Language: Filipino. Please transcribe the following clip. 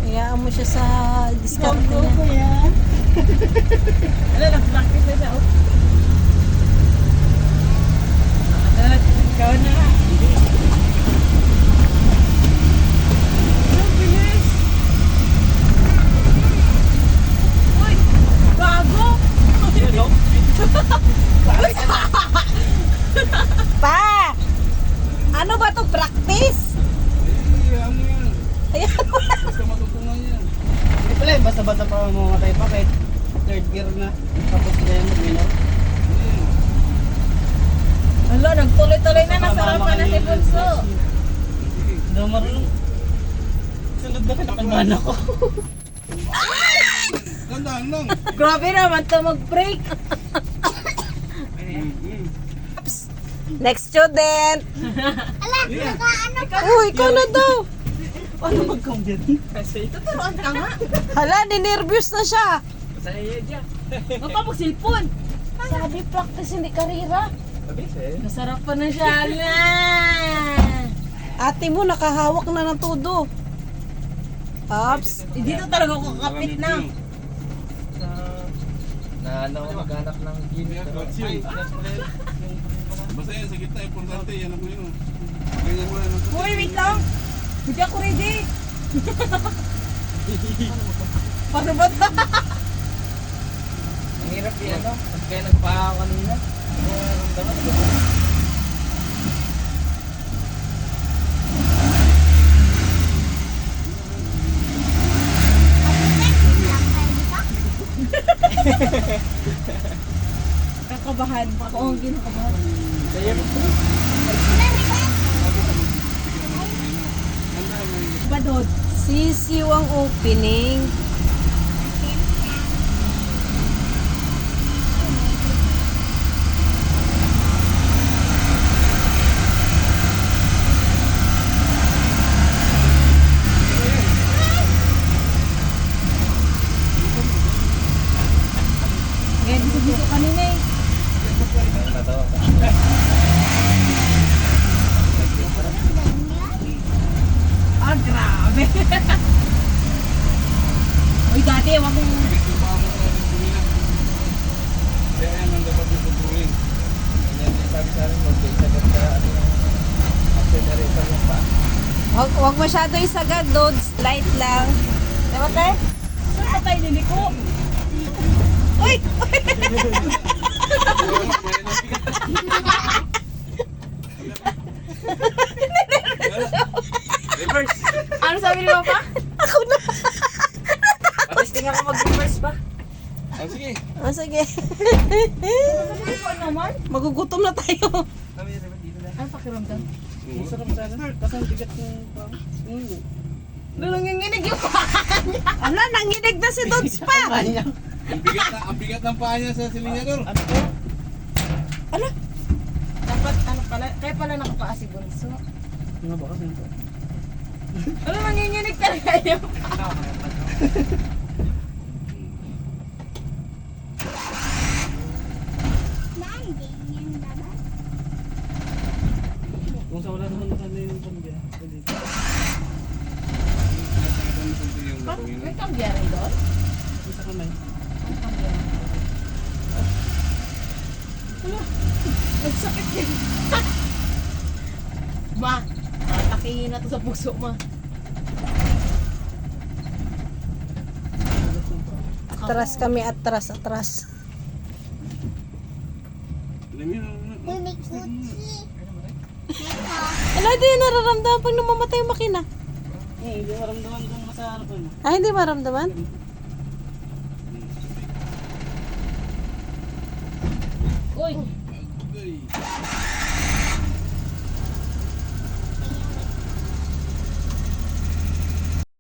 Hayaan mo siya sa diskarte niya. Kuya. Ano, nag-practice na siya, oh. Nakadad, ikaw na. Ang bilis. Uy, bago. Pa! Ano ba to? Practice? Hayaan mo yan. Ayan mo na. Basta matutunan yan. Hindi pala eh, basta-basta pa mamatay pa kahit third gear na. Tapos na yan mag-minor. Hala, nagtuloy-tuloy na. Nasarapan na si Bunso. Hindi ako marunong. Sunod na kinakabahan ako. Gandaan lang. Grabe naman to mag-break. Next student. Yeah. Oh, ikaw na daw. Paano mag-combat? Kasi tuturuan ka nga. Hala, ninervyos na siya. Masaya dyan. Mapapagsilpon. Sabi practice, hindi karira. Nasarap pa na siya. Ala. Ate mo, nakahawak na ng todo. Ops. Dito talaga ako kakapit na. Na ano, maghanap ng gimmick. Ay, basta yan, sa gitna, importante, yan ako yun. Ganyan mo lang. Uy, wait lang. Hindi ako ready. Paano ba ito? Ang hirap yan, no? Pag kaya nagpaka kanina. Naramdaman ko. Kakabahan. Ako ang ginakabahan. Kaya Badod. Sisiw ang opening. Ngayon, bisig-bisig kanina eh. na to. Ah, grabe. Uy, dati, wag mong... Kaya yan ang dapat yung controlling. Yan yung sabi sa akin, huwag kayo sagot sa ano yung accelerator yung pa. Huwag masyado isagad, Lods. Light lang. Diba, te? Saan pa tayo niliko? Uy! Reverse! Ano sabi ni Papa? Ako na. Patesting ako mag-reverse pa. Ah, sige. Oh, sige. Ano naman? Magugutom na tayo. Kami reverse dito na. Ano pakiramdam? Masarap sana. Kasi ang bigat ng pang. Nanginginig yung Ala, nanginig na si Lods pa. Ang bigat ng paa niya sa silinyador. Ala, dapat ano pala, kaya pala nakapaa si Bunso. Ano ba kasi ito? Ano nanginginig talaga yun? Kung sa wala naman nakanda yung pangga. May kambya rin doon? Isa kamay. Ang kambya rin. Wala, nagsakit yun. Ma, tatakihin na to sa puso, ma. atras kami, atras. Ala, di nararamdaman pag namamatay yung makina. Hindi maramdaman kung nasa harapan. Ah, hindi maramdaman?